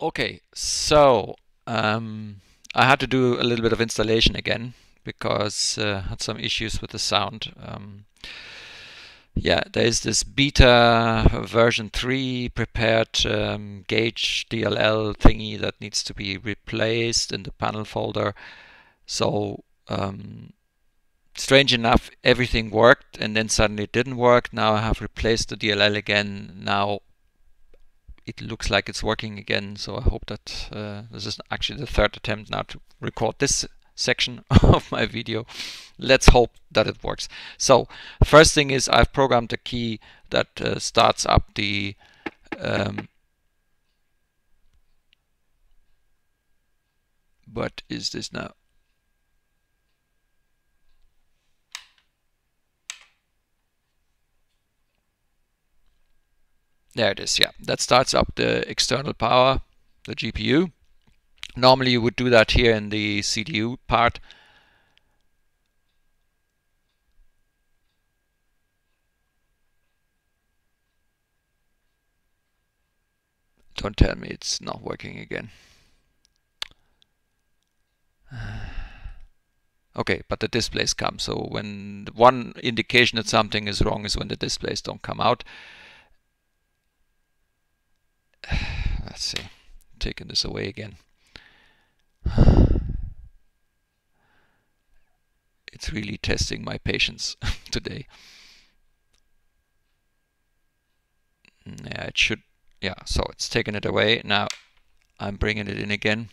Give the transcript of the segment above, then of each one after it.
Okay, so I had to do a little bit of installation again because I had some issues with the sound. Yeah, there is this beta version 3 prepared gauge DLL thingy that needs to be replaced in the panel folder. So strange enough, everything worked and then suddenly it didn't work. Now I have replaced the DLL again. Now it looks like it's working again, so I hope that this is actually the third attempt now to record this section of my video. Let's hope that it works. So first thing is I've programmed a key that starts up the what is this now? There it is, yeah. That starts up the external power, the GPU. Normally you would do that here in the CDU part. Don't tell me it's not working again. Okay, but the displays come. So when one indication that something is wrong is when the displays don't come out. Let's see, taking this away again. It's really testing my patience today. Yeah, it should. Yeah, so it's taken it away. Now I'm bringing it in again.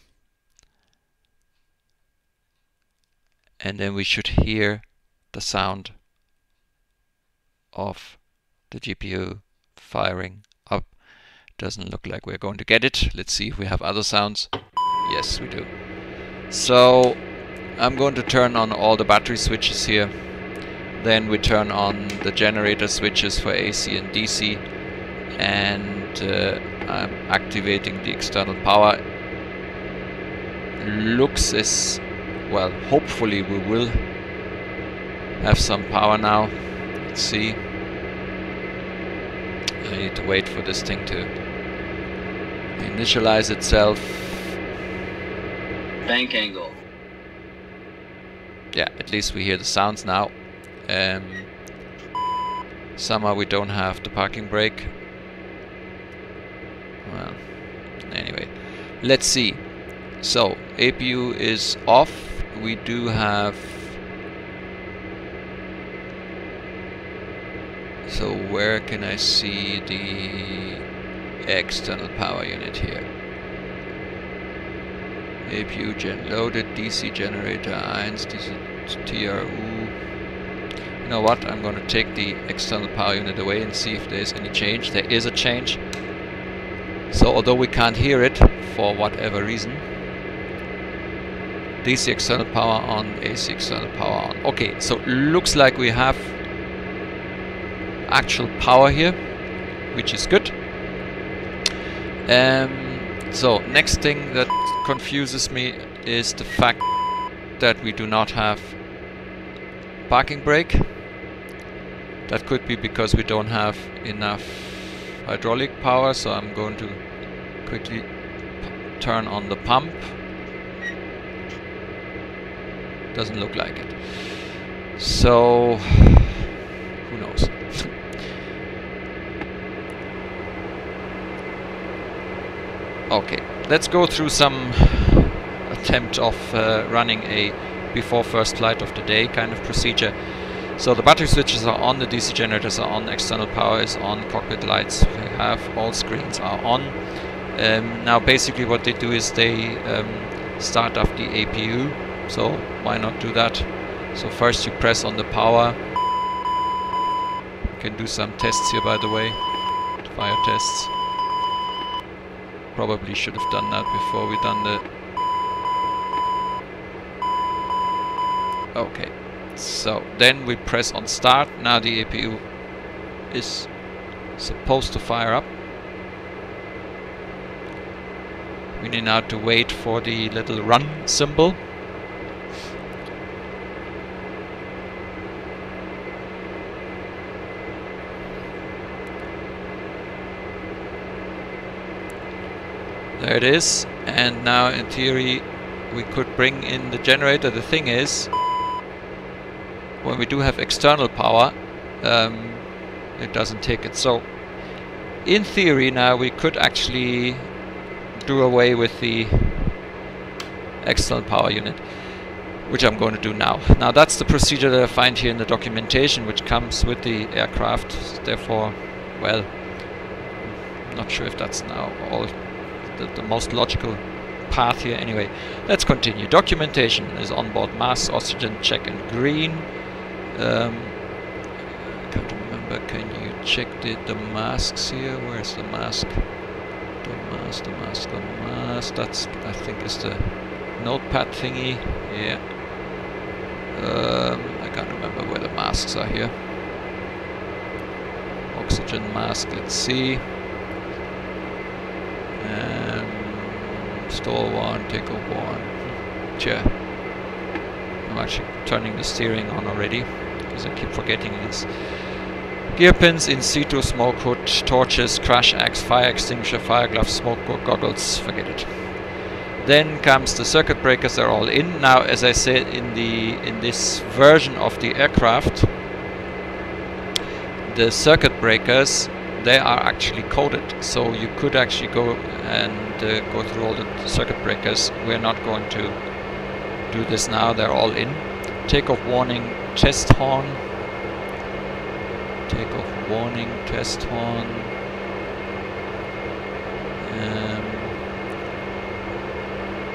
And then we should hear the sound of the GPU firing up. Doesn't look like we're going to get it. Let's see if we have other sounds. Yes, we do. So I'm going to turn on all the battery switches here. Then we turn on the generator switches for AC and DC. And I'm activating the external power. Looks as well, hopefully we will have some power now. Let's see. I need to wait for this thing to initialize itself. Bank angle. Yeah, at least we hear the sounds now. Somehow we don't have the parking brake. Well, anyway, let's see. So APU is off. We do have. So where can I see the external power unit here? APU gen loaded, DC generator 1, DC TRU. You know what? I'm going to take the external power unit away and see if there's any change. There is a change. So although we can't hear it for whatever reason, DC external power on, AC external power on. Okay, so looks like we have actual power here, which is good. So next thing that confuses me is the fact that we do not have parking brake. That could be because we don't have enough hydraulic power, so I'm going to quickly turn on the pump. Doesn't look like it. So who knows? Okay, let's go through some attempt of running a before first flight of the day kind of procedure. So the battery switches are on, the DC generators are on, external power is on, cockpit lights we have, all screens are on. Now basically what they do is they start up the APU, so why not do that? So first you press on the power. You can do some tests here, by the way, fire tests. Probably should have done that before we done the... Okay. So then we press on start. Now the APU is supposed to fire up. We need now to wait for the little run symbol. There it is. And now in theory we could bring in the generator. The thing is, when we do have external power, it doesn't take it. So in theory now we could actually do away with the external power unit, which I'm going to do now. Now that's the procedure that I find here in the documentation, which comes with the aircraft. Therefore, well, I'm not sure if that's now all the most logical path here. Anyway, let's continue. Documentation is onboard mass, oxygen check in green. I can't remember. Can you check the masks here? Where's the mask? The mask. That's, I think, is the notepad thingy. Yeah. I can't remember where the masks are here. Oxygen mask. Let's see. Stall 1, takeoff 1. Chair. I'm actually turning the steering on already because I keep forgetting this. Gear pins, in situ, smoke hood, torches, crash axe, fire extinguisher, fire gloves, smoke goggles. Forget it. Then comes the circuit breakers. They're all in now. As I said, in this version of the aircraft, the circuit breakers, they are actually coded, so you could actually go and go through all the circuit breakers. We're not going to do this now. They're all in. Takeoff warning, test horn. Takeoff warning, test horn.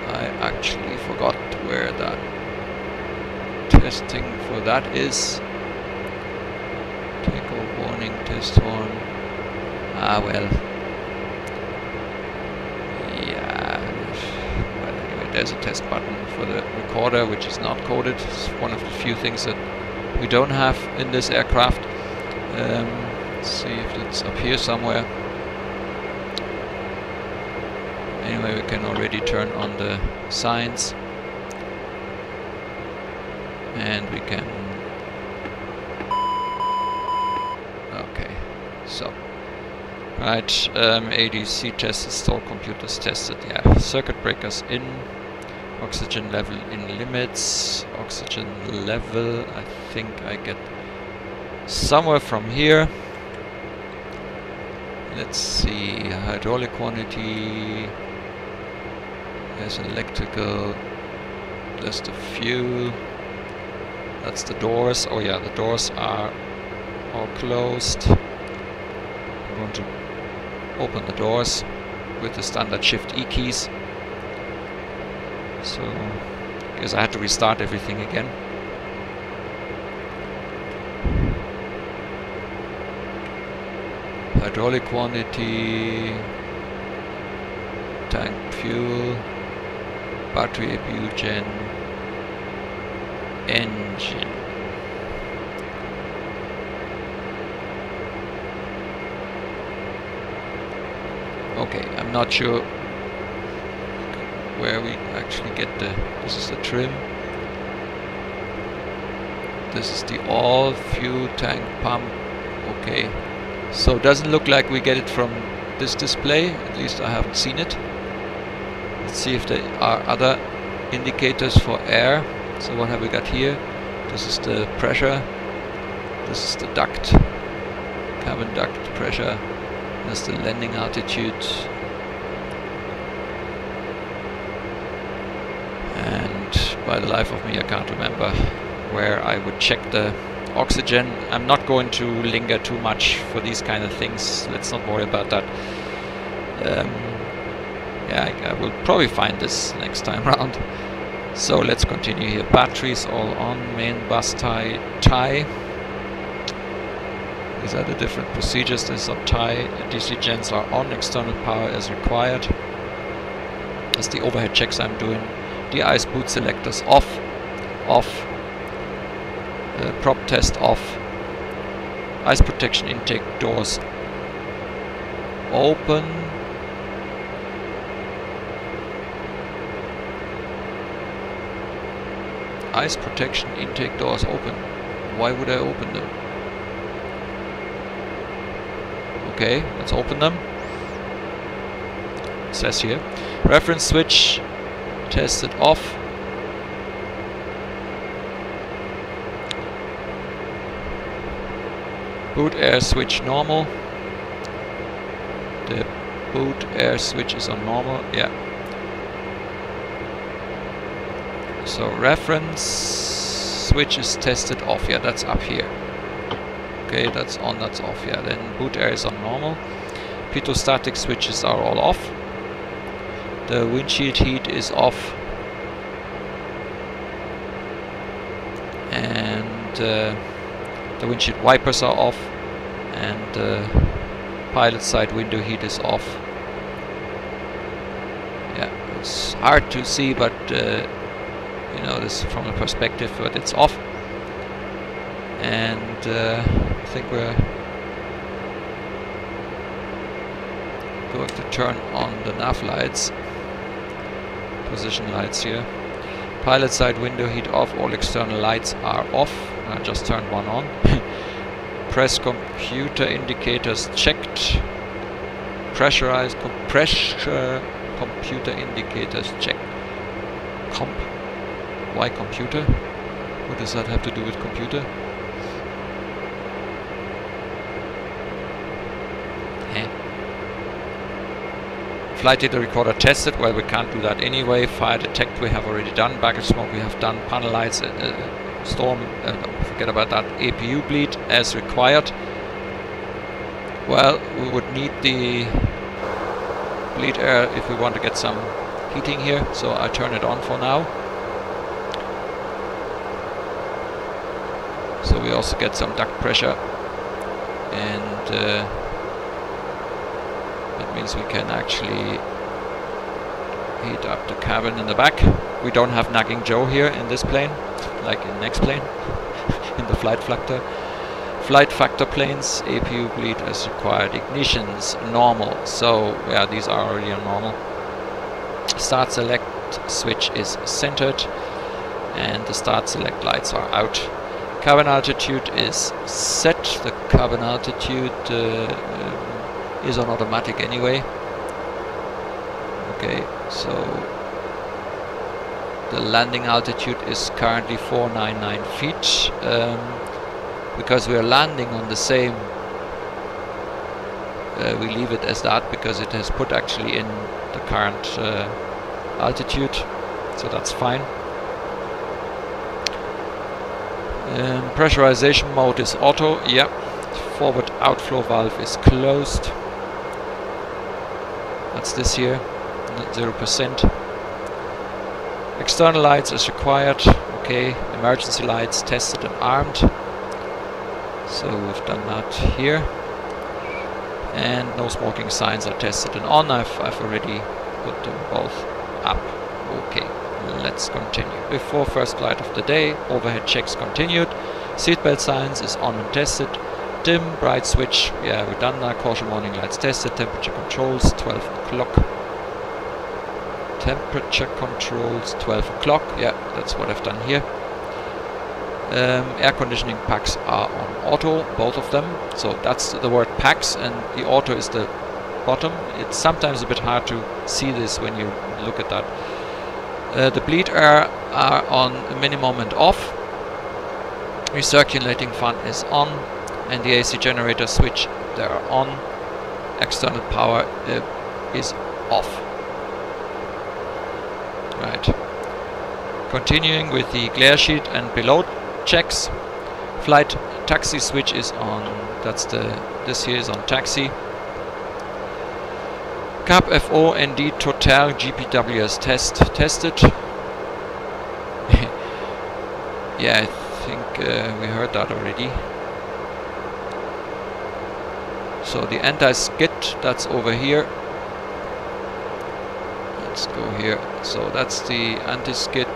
I actually forgot where that testing for that is. Takeoff warning, test horn. Ah, well. Yeah. Well, anyway, there's a test button for the recorder, which is not coded. It's one of the few things that we don't have in this aircraft. Let's see if it's up here somewhere. Anyway, we can already turn on the signs. And we can... Okay, so... Right, ADC test, install computers tested. Yeah, circuit breakers in, oxygen level in limits, oxygen level, I think I get somewhere from here. Let's see, hydraulic quantity, there's electrical, there's the fuel, that's the doors. Oh yeah, the doors are all closed. I'm going to open the doors with the standard Shift E keys. So, because I had to restart everything again. Hydraulic quantity, tank fuel, battery bugen, engine. Okay, I'm not sure where we actually get the... This is the trim. This is the all fuel tank pump. Okay, so it doesn't look like we get it from this display. At least I haven't seen it. Let's see if there are other indicators for air. So what have we got here? This is the pressure. This is the duct. Cabin duct pressure. That's the landing altitude. And by the life of me, I can't remember where I would check the oxygen. I'm not going to linger too much for these kind of things. Let's not worry about that. Yeah, I will probably find this next time round. So let's continue here. Batteries all on. Main bus tie. These are the different procedures. This on tie. DC gens are on. External power as required. That's the overhead checks I'm doing. De-ice boot selectors off. Prop test off. Ice protection intake doors open. Ice protection intake doors open. Why would I open them? Okay, let's open them. says here. Reference switch tested off. Boot air switch normal. The boot air switch is on normal, yeah. So reference switch is tested off, yeah, that's up here. Okay, that's on, that's off, yeah. Then boot air is on normal. Pitot-static switches are all off. The windshield heat is off. And the windshield wipers are off. And pilot side window heat is off. Yeah, it's hard to see, but you know, this from a perspective, but it's off. And I think we're going to turn on the nav lights, position lights here. Pilot side window heat off, all external lights are off. I just turned one on. Press computer indicators checked. Pressurized pressure computer indicators checked. Why computer? What does that have to do with computer? Flight data recorder tested. Well, we can't do that anyway. Fire detect we have already done. Baggage smoke we have done. Panel lights, storm, forget about that. APU bleed as required. Well, we would need the bleed air if we want to get some heating here. So I turn it on for now. So we also get some duct pressure, and that means we can actually heat up the cabin in the back. We don't have nagging Joe here in this plane, like in the next plane, in the flight factor. Flight factor planes, APU bleed as required. Ignitions, normal. So yeah, these are already on normal. Start select switch is centered, and the start select lights are out. Cabin altitude is set. The cabin altitude is on automatic anyway. Okay, so the landing altitude is currently 499 feet. Because we are landing on the same, we leave it as that because it has put actually in the current altitude, so that's fine. Pressurization mode is auto, yeah. Forward outflow valve is closed. That's this here, 0%. External lights as required. Okay, emergency lights tested and armed. So we've done that here. And no smoking signs are tested and on. I've already put them both up. Okay, let's continue. Before first flight of the day, overhead checks continued. Seatbelt signs is on and tested. Dim, bright switch, yeah, we've done that. Caution warning lights tested. Temperature controls, 12 o'clock. Temperature controls, 12 o'clock. Yeah, that's what I've done here. Air conditioning packs are on auto, both of them. So that's the word packs, and the auto is the bottom. It's sometimes a bit hard to see this when you look at that. The bleed air are on minimum and off. Recirculating fan is on, and the AC generator switch, they are on. External power is off. Right. Continuing with the glare sheet and below checks. Flight taxi switch is on. That's this here is on taxi. Cap FO ND Total GPWS tested. Yeah, I think we heard that already. So the anti-skid, that's over here. Let's go here. So that's the anti-skid.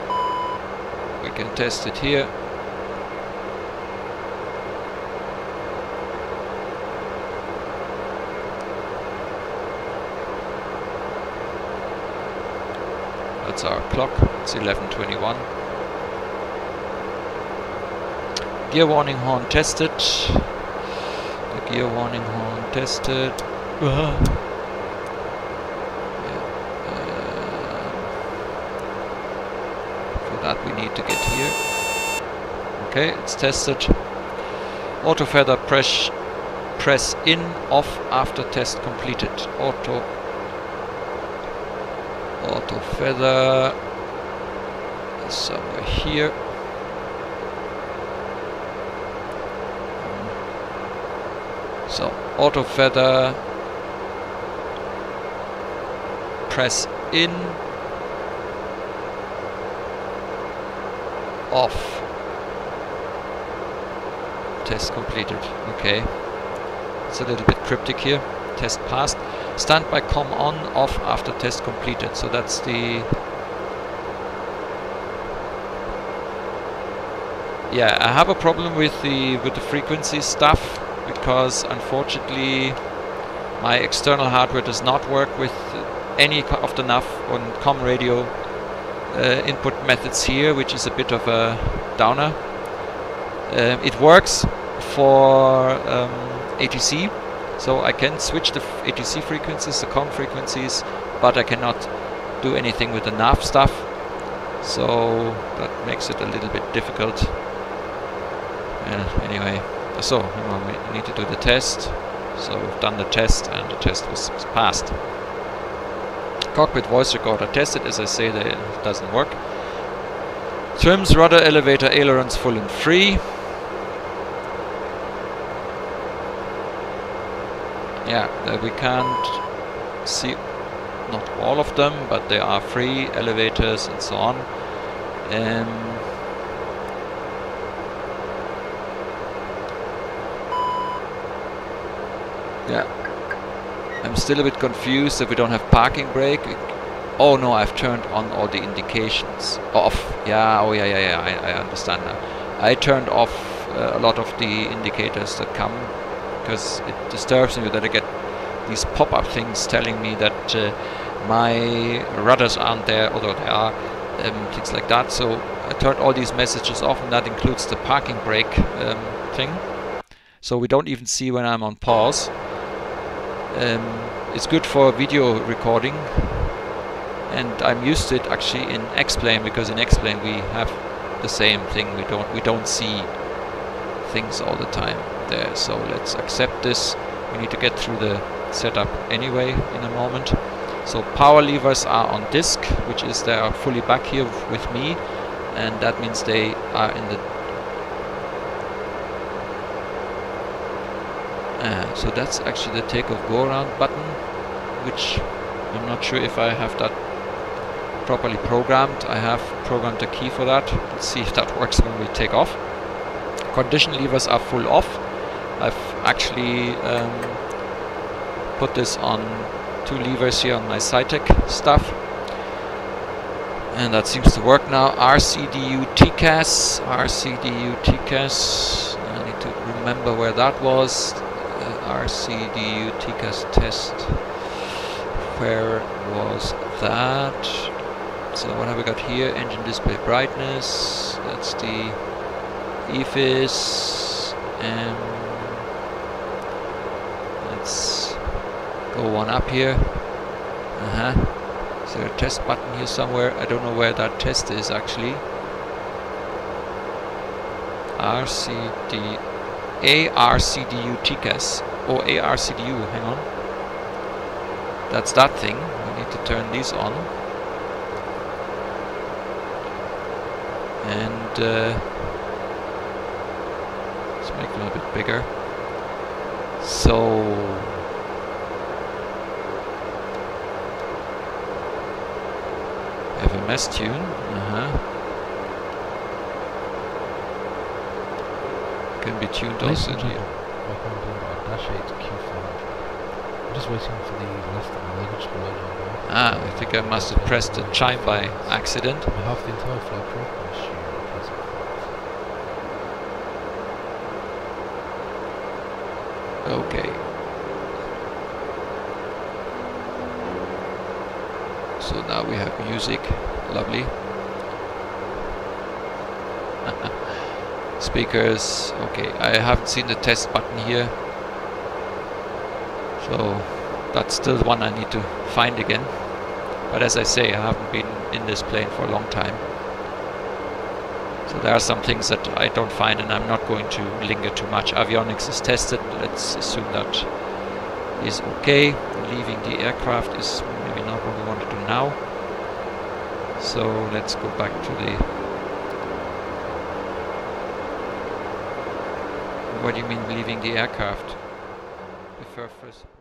We can test it here. That's our clock. It's 11:21. Gear warning horn tested. The gear warning horn tested. Yeah. we need to get here. Okay, it's tested. Auto feather press in, off after test completed. Auto feather somewhere here. So auto feather press in, off, test completed. Okay, it's a little bit cryptic here. Test passed. Standby com on, off after test completed. So that's the, yeah, I have a problem with the frequency stuff, because unfortunately my external hardware does not work with any of the NAV on COM radio input methods here, which is a bit of a downer. It works for ATC, so I can switch the ATC frequencies, the COM frequencies, but I cannot do anything with the NAV stuff, so that makes it a little bit difficult. Anyway, so we need to do the test. So we've done the test, and the test was passed. Cockpit voice recorder tested. As I say, that it doesn't work. Trims, rudder, elevator, ailerons full and free. Yeah, we can't see not all of them, but they are free elevators and so on. Yeah, I'm still a bit confused that we don't have parking brake. Oh no, I've turned on all the indications off. Yeah, oh yeah, I understand now. I turned off a lot of the indicators that come, because it disturbs me that I get these pop-up things telling me that my rudders aren't there, although they are, things like that. So I turned all these messages off, and that includes the parking brake thing. So we don't even see when I'm on pause. It's good for video recording, and I'm used to it actually in X-Plane, because in X-Plane we have the same thing. We don't see things all the time there. So let's accept this. We need to get through the setup anyway in a moment. So power levers are on disk, which is they are fully back here with me, and that means they are in the so that's actually the takeoff go around button, which I'm not sure if I have that properly programmed. I have programmed a key for that. Let's see if that works when we take off. Condition levers are full off. I've actually put this on 2 levers here on my Cytec stuff, and that seems to work now. RCDU TCAS, RCDU TCAS. I need to remember where that was. RCDU TCAS test. Where was that? So what have we got here? Engine display brightness. That's the EFIS. And let's go one up here. Is there a test button here somewhere? I don't know where that test is actually. ARCDU TCAS. Oh, ARCDU, hang on. That's that thing. We need to turn these on. And let's make them a bit bigger. So FMS tune. Can be tuned also here. Dash 8 Q5. I'm just waiting for the left of the luggage to load on. I think I must have pressed the chime by accident. We have the entire flight crew. Okay. So now we have music. Lovely. Speakers. Okay, I haven't seen the test button here. So that's still one I need to find again. But as I say, I haven't been in this plane for a long time. So there are some things that I don't find, and I'm not going to linger too much. Avionics is tested. Let's assume that is okay. Leaving the aircraft is maybe not what we want to do now. So let's go back to the... What do you mean leaving the aircraft? First.